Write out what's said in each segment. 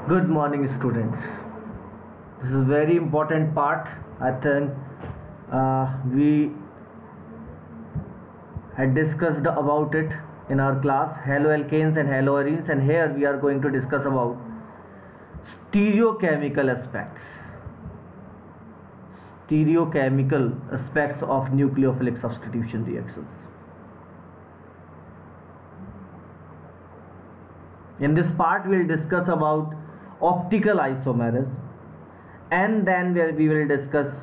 Good morning, students. This is a very important part. I think we had discussed about it in our class, haloalkanes and haloarenes, and here we are going to discuss about stereochemical aspects. Stereochemical aspects of nucleophilic substitution reactions. In this part, we will discuss about optical isomers, and then we will discuss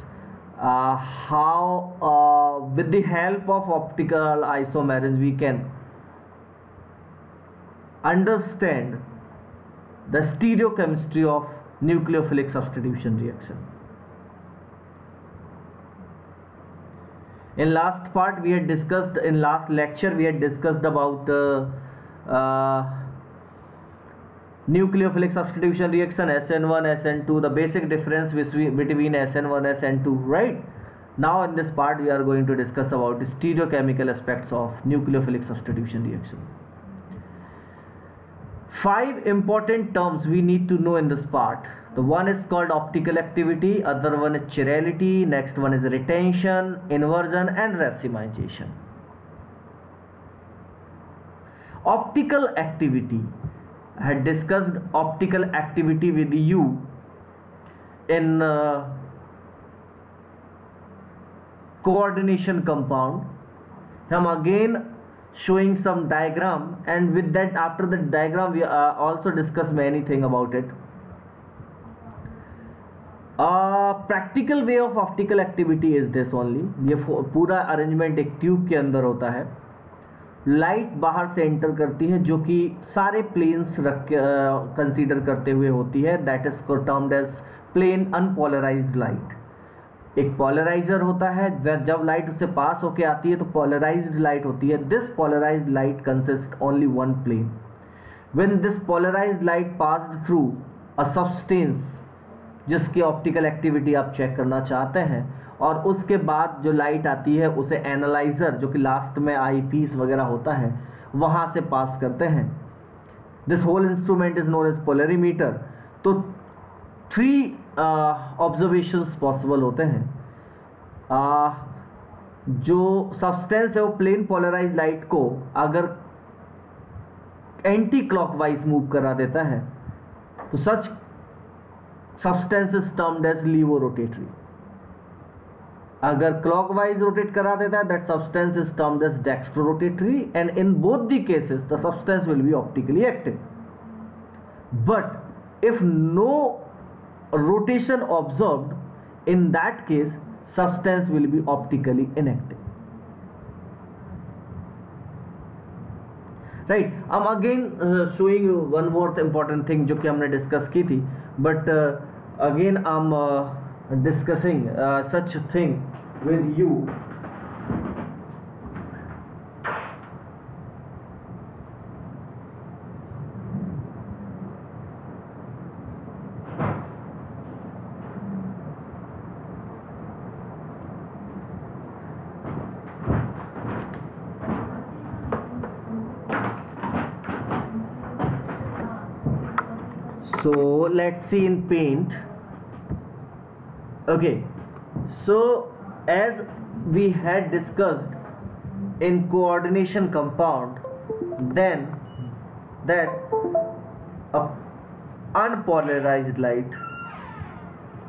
how with the help of optical isomers we can understand the stereochemistry of nucleophilic substitution reaction. In last part we had discussed, in last lecture we had discussed about nucleophilic substitution reaction SN1, SN2, the basic difference between SN1 and SN2, right? Now in this part we are going to discuss about the stereochemical aspects of nucleophilic substitution reaction. 5 important terms we need to know in this part. The one is called optical activity, other one is chirality, next one is retention, inversion and racemization. Optical activity. I had discussed optical activity with you in coordination compound. I'm again showing some diagram, and with that, after the diagram we also discuss many things about it. Practical way of optical activity is this only. ये पूरा arrangement एक tube के अंदर होता है, light बाहर से enter करती है जो कि सारे प्लेन्स कंसीडर करते हुए होती है, that is termed as plane unpolarised light. एक पोलराइजर होता है, जब लाइट उससे पास होके आती है तो पोलराइज्ड लाइट होती है. This polarised light consist only one plane. When this polarised light passed through a substance जिसकी ऑप्टिकल एक्टिविटी आप चेक करना चाहते हैं, और उसके बाद जो लाइट आती है उसे एनालाइजर जो कि लास्ट में आई पीस वगैरह होता है वहाँ से पास करते हैं. This whole instrument is known as polarimeter. तो 3 ऑब्जर्वेशंस पॉसिबल होते हैं. जो सब्सटेंस है वो प्लेन पोलराइज लाइट को अगर एंटी क्लॉकवाइज मूव करा देता है तो such substance is termed as levorotatory. अगर क्लॉकवाइज रोटेट करा देता है that substance is termed as dextrorotatory, and in both the cases the substance will be optically active. But if no rotation observed, in that case substance will be optically inactive, right? I'm again showing you one more important thing जो कि हमने discuss की थी, but again I'm discussing such thing with you. So let's see in paint. Okay, so as we had discussed in coordination compound, then that a unpolarized light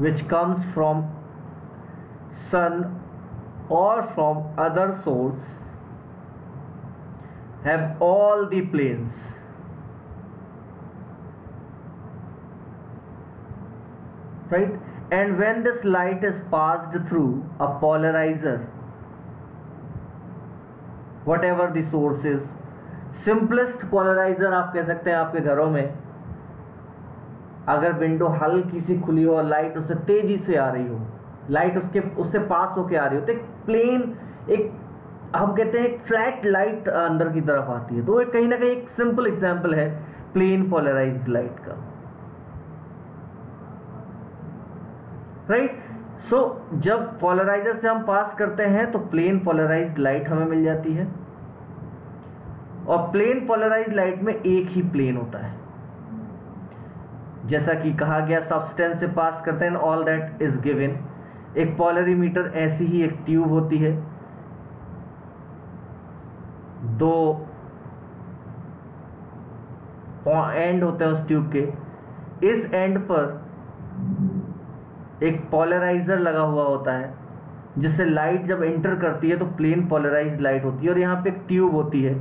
which comes from sun or from other source have all the planes, right? And when this light is passed through a polarizer, whatever the source is, simplest polarizer आप कह सकते हैं आपके घरों में, अगर window हल्की सी खुली हो और लाइट उससे तेजी से आ रही हो, लाइट उससे पास होके आ रही हो, तो एक प्लेन, एक हम कहते हैं एक फ्लैट लाइट अंदर की तरफ आती है. तो कहीं ना कहीं एक सिंपल एग्जांपल है प्लेन पोलराइज्ड लाइट का, राइट? सो जब पोलराइजर से हम पास करते हैं तो प्लेन पोलराइज्ड लाइट हमें मिल जाती है, और प्लेन पोलराइज्ड लाइट में एक ही प्लेन होता है. जैसा कि कहा गया सब्सटेंस से पास करते हैं, ऑल दैट इज गिवन। एक पोलरीमीटर ऐसी ही एक ट्यूब होती है, दो एंड होते हैं उस ट्यूब के, इस एंड पर एक पोलराइजर लगा हुआ होता है जिससे लाइट जब एंटर करती है तो प्लेन पोलराइज्ड लाइट होती है, और यहाँ पे एक ट्यूब होती है।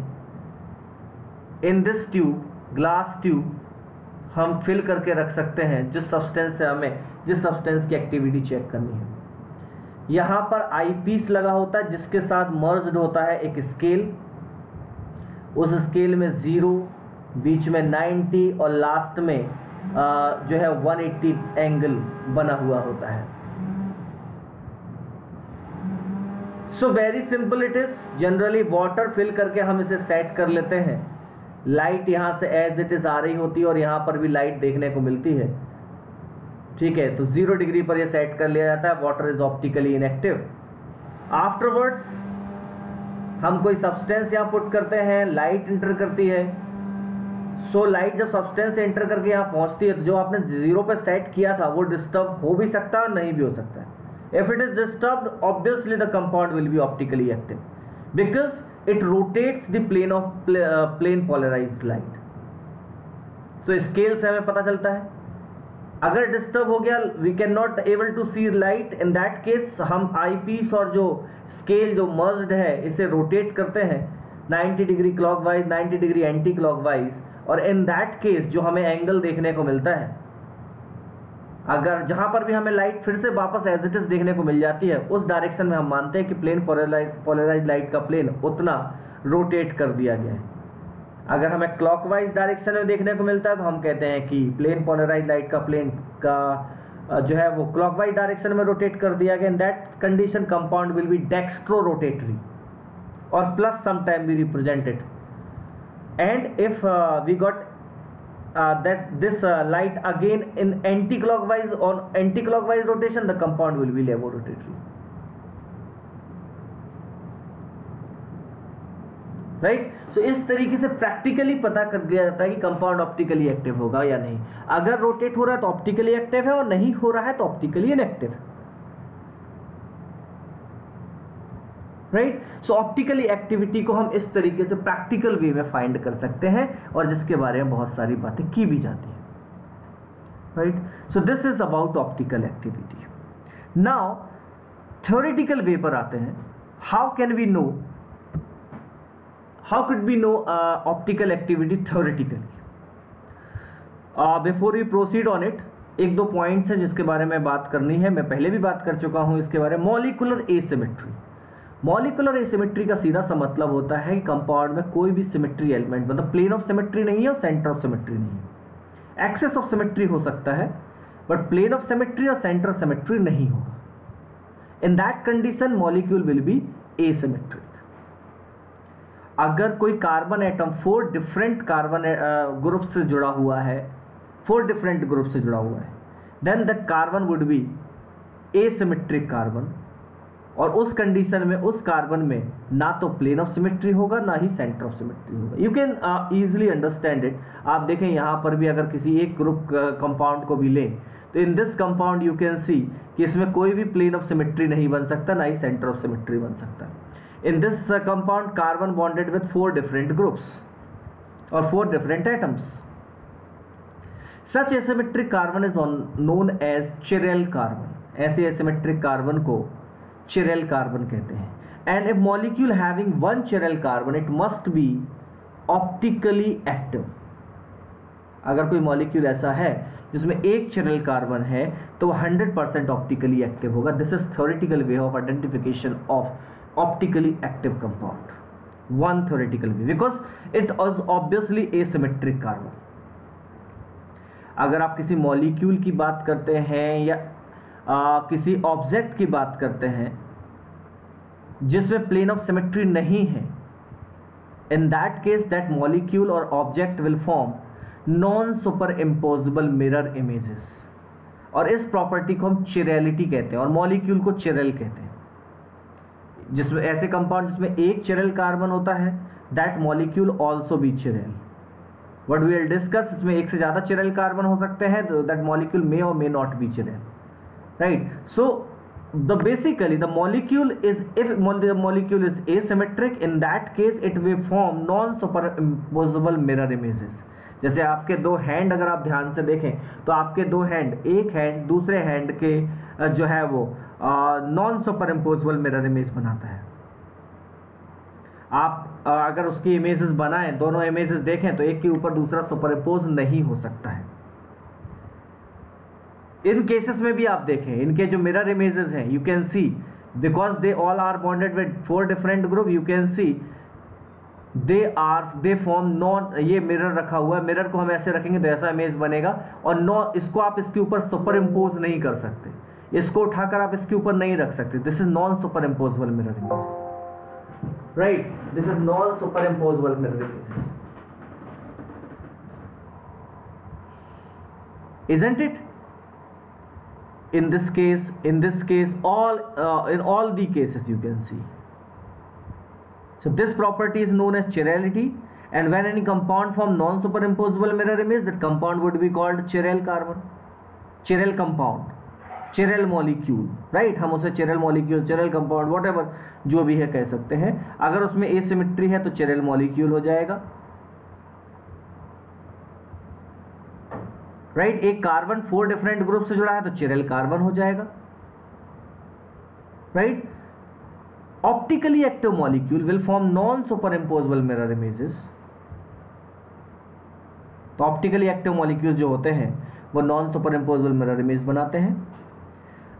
In this tube, glass tube, हम फिल करके रख सकते हैं जिस सब्सटेंस से हमें जिस सब्सटेंस की एक्टिविटी चेक करनी है। यहाँ पर आई पीस लगा होता है जिसके साथ मर्ज्ड होता है एक स्केल, उस स्केल में 0, बीच में 90 और लास्ट में जो है 180 एंगल बना हुआ होता है। So very simple it is. Generally water fill करके हम इसे सेट कर लेते हैं। लाइट यहाँ से एज इट इज आ रही होती है और यहाँ पर भी लाइट देखने को मिलती है, ठीक है। तो 0 डिग्री पर यह सेट कर लिया जाता है। Water is optically inactive. Afterwards हम कोई सब्सटेंस यहाँ पुट करते हैं, लाइट इंटर करती है। सो लाइट जब सब्सटेंस एंटर करके यहाँ पहुंचती है तो जो आपने 0 पे सेट किया था वो डिस्टर्ब हो भी सकता है और नहीं भी हो सकता है। If it is disturbed, obviously the compound will be optically active because it rotates the plane of plane polarised light. तो स्केल से हमें पता चलता है अगर डिस्टर्ब हो गया, we can not able to see light, in that case हम आई पीस और जो स्केल जो मर्ज्ड है इसे रोटेट करते हैं 90 degree clockwise, 90 degree anti clockwise, और इन दैट केस जो हमें एंगल देखने को मिलता है, अगर जहां पर भी हमें लाइट फिर से वापस एज इट इज देखने को मिल जाती है, उस डायरेक्शन में हम मानते हैं कि प्लेन पोलराइज्ड लाइट का प्लेन उतना रोटेट कर दिया गया है। अगर हमें क्लॉकवाइज डायरेक्शन में देखने को मिलता है तो हम कहते हैं कि प्लेन पोलराइज्ड लाइट का प्लेन का जो है वो क्लॉकवाइज डायरेक्शन में रोटेट कर दिया गया। In that condition compound will be dextro rotatory और plus some time we represent it. And if we got that this light again in anti-clockwise or anti-clockwise rotation, the compound will be levorotatory, right? So इस तरीके से practically पता कर दिया जाता है कि कंपाउंड ऑप्टिकली एक्टिव होगा या नहीं। अगर रोटेट हो रहा है तो ऑप्टिकली एक्टिव है और नहीं हो रहा है तो ऑप्टिकली इनएक्टिव है, राइट। सो ऑप्टिकली एक्टिविटी को हम इस तरीके से प्रैक्टिकल वे में फाइंड कर सकते हैं और जिसके बारे में बहुत सारी बातें की भी जाती हैं, right. So this is about optical activity. Now theoretical way पर आते हैं। How can we know, how could we know optical activity theoretically? Before we proceed on it, एक दो पॉइंट्स हैं जिसके बारे में बात करनी है। मैं पहले भी बात कर चुका हूं इसके बारे में। Molecular asymmetry. मॉलिक्यूलर एसिमेट्री का सीधा सा मतलब होता है कि कंपाउंड में कोई भी सिमेट्री एलिमेंट, मतलब प्लेन ऑफ सिमेट्री नहीं है और सेंटर ऑफ सिमेट्री नहीं है। एक्सेस ऑफ सिमेट्री हो सकता है बट प्लेन ऑफ सिमेट्री और सेंटर ऑफ सिमेट्री नहीं होगा। इन that condition molecule will be asymmetric. अगर कोई carbon atom 4 different carbon group से जुड़ा हुआ है, 4 डिफरेंट ग्रुप से जुड़ा हुआ है, then that carbon would be asymmetric carbon. और उस कंडीशन में उस कार्बन में ना तो प्लेन ऑफ सिमेट्री होगा ना ही सेंटर ऑफ सिमेट्री होगा। You can easily understand it. आप देखें यहाँ पर भी अगर किसी एक ग्रुप कंपाउंड को भी लें तो इन दिस कंपाउंड यू कैन सी कि इसमें कोई भी प्लेन ऑफ सिमेट्री नहीं बन सकता, ना ही सेंटर ऑफ सिमेट्री बन सकता। In this compound carbon bonded with 4 different groups और 4 different atoms. Such asymmetric carbon is known as chiral carbon. ऐसे एसिमेट्रिक कार्बन को चिरेल कार्बन कहते हैं। And a molecule having 1 chiral carbon it must be optically active. अगर कोई molecule ऐसा है जिसमें 1 चिरेल कार्बन है तो वह 100% ऑप्टिकली एक्टिव होगा। This is theoretical way of identification of optically active compound. One theoretical way, because it is obviously asymmetric carbon. अगर आप किसी मॉलिक्यूल की बात करते हैं या किसी ऑब्जेक्ट की बात करते हैं जिसमें प्लेन ऑफ सिमेट्री नहीं है, in that case that molecule और object will form non superimposable mirror images. और इस प्रॉपर्टी को हम चिरेलिटी कहते हैं और मॉलिक्यूल को चिरेल कहते हैं। जिसमें ऐसे कंपाउंड जिसमें 1 चिरेल कार्बन होता है, that molecule also be chiral. What we will discuss, इसमें एक से ज़्यादा चिरल कार्बन हो सकते हैं, दैट मॉलिक्यूल मे और may not be chiral, right. So basically the molecule is, if the molecule is asymmetric, in that case it will form non superimposable mirror images. जैसे आपके दो हैंड अगर आप ध्यान से देखें तो आपके दो हैंड, एक हैंड दूसरे हैंड के जो है वो non superimposable mirror image बनाता है. आप अगर उसकी इमेजेस बनाएं, दोनों इमेजेस देखें तो एक के ऊपर दूसरा सुपर इम्पोज नहीं हो सकता है. इन केसेस में भी आप देखें, इनके जो मिरर इमेजेस हैं, you can see because they all are bonded with 4 different group, you can see they form non, ये मिरर रखा हुआ है, मिरर को हम ऐसे रखेंगे तो ऐसा इमेज बनेगा, और नो इसको आप इसके ऊपर सुपर इम्पोज नहीं कर सकते, इसको उठाकर आप इसके ऊपर नहीं रख सकते. This is non superimposable mirror image, right. This is non superimposable mirror image, isn't it? In this case all in all the cases you can see. So this property is known as chirality, and when any compound form non superimposable mirror image, that compound would be called chiral carbon, chiral compound, chiral molecule, right. हम उसे chiral molecule, chiral compound, whatever जो भी है कह सकते हैं. अगर उसमें asymmetry है तो chiral molecule हो जाएगा, राइट. एक कार्बन 4 डिफरेंट ग्रुप से जुड़ा है तो चिरल कार्बन हो जाएगा, right. Optically active molecule will form non superimposable mirror images. तो ऑप्टिकली एक्टिव मॉलिक्यूल जो होते हैं वो non superimposable mirror image बनाते हैं.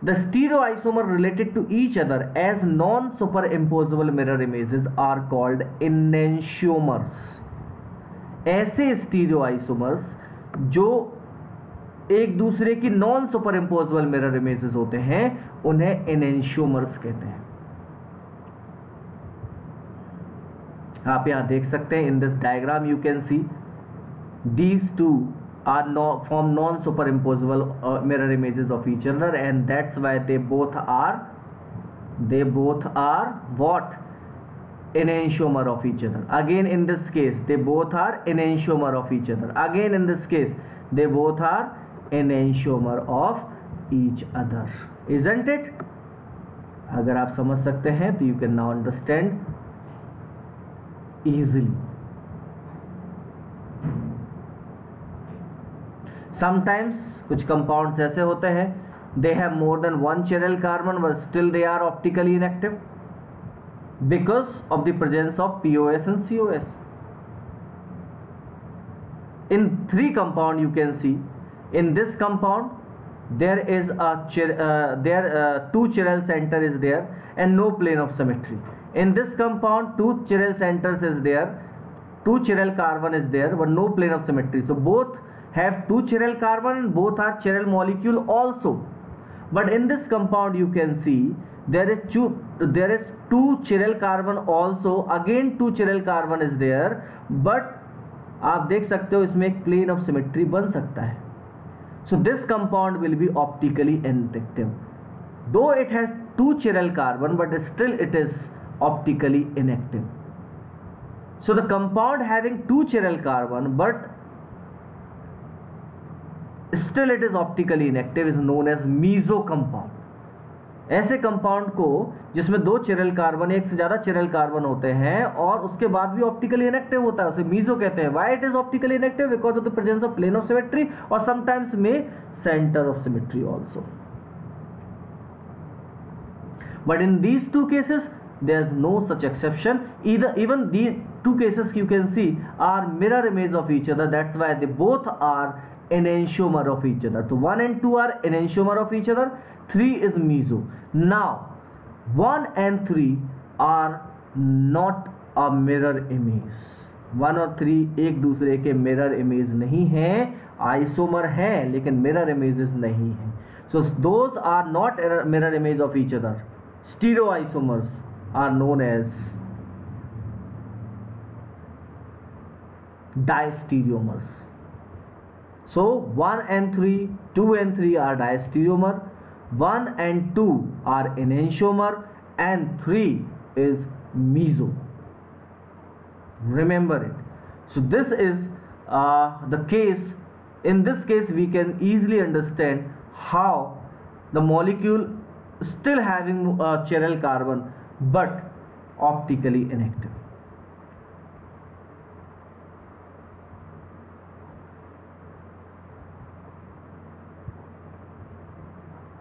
The stereoisomer related to each other as non superimposable mirror images are called enantiomers. ऐसे stereoisomers जो एक दूसरे की non superimposable mirror images होते हैं उन्हें एनेंशियोमर्स कहते हैं. आप यहां देख सकते हैं, in this diagram you can see these two are form non superimposable mirror images of each other, and that's why they both are what, enantiomer of each other. Again in this case they both are enantiomer of each other. Again in this case they both are enantiomer of each other, isn't it? अगर आप समझ सकते हैं तो you can now understand easily. Sometimes कुछ compounds ऐसे होते हैं, they have more than one chiral carbon but still they are optically inactive because of the presence of POS and COS. In 3 compound you can see, in this compound there is a 2 chiral center is there and no plane of symmetry. In this compound 2 chiral centers is there, 2 chiral carbon is there but no plane of symmetry. So both have 2 chiral carbon and both are chiral molecule also. But in this compound you can see there is 2 chiral carbon also, again 2 chiral carbon is there, but आप देख सकते हो इसमें एक plane of symmetry बन सकता है. So this compound will be optically inactive, though it has 2 chiral carbon but still it is optically inactive. So the compound having 2 chiral carbon but still it is optically inactive is known as meso compound. ऐसे compound को जिसमें 2 chiral carbon, एक से ज्यादा chiral carbon होते हैं और उसके बाद भी ऑप्टिकली इनएक्टिव होता है, उसे मीजो कहते हैं. Why it is optically inactive? Because of the presence of plane of symmetry और समटाइम्स में centre of symmetry also. But in these 2 cases there is no such exception. Even these 2 cases you can see are mirror image of each other, that's why they both are enantiomer of each other. So 1 and 2 are enantiomer of each other, 3 is meso. Now 1 and 3 are not a mirror image. 1 और 3 एक दूसरे के mirror image नहीं हैं, isomer हैं लेकिन mirror images नहीं हैं. So those are not mirror image of each other. Stereoisomers are known as diastereomers. So 1 and 3, 2 and 3 are diastereomer, 1 and 2 are enantiomer and 3 is meso. Remember it. So this is the case, in this case we can easily understand how the molecule still having chiral carbon but optically inactive.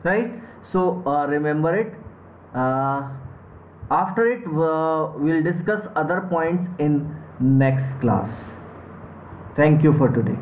Right? So remember it. After it we'll discuss other points in next class. Thank you for today.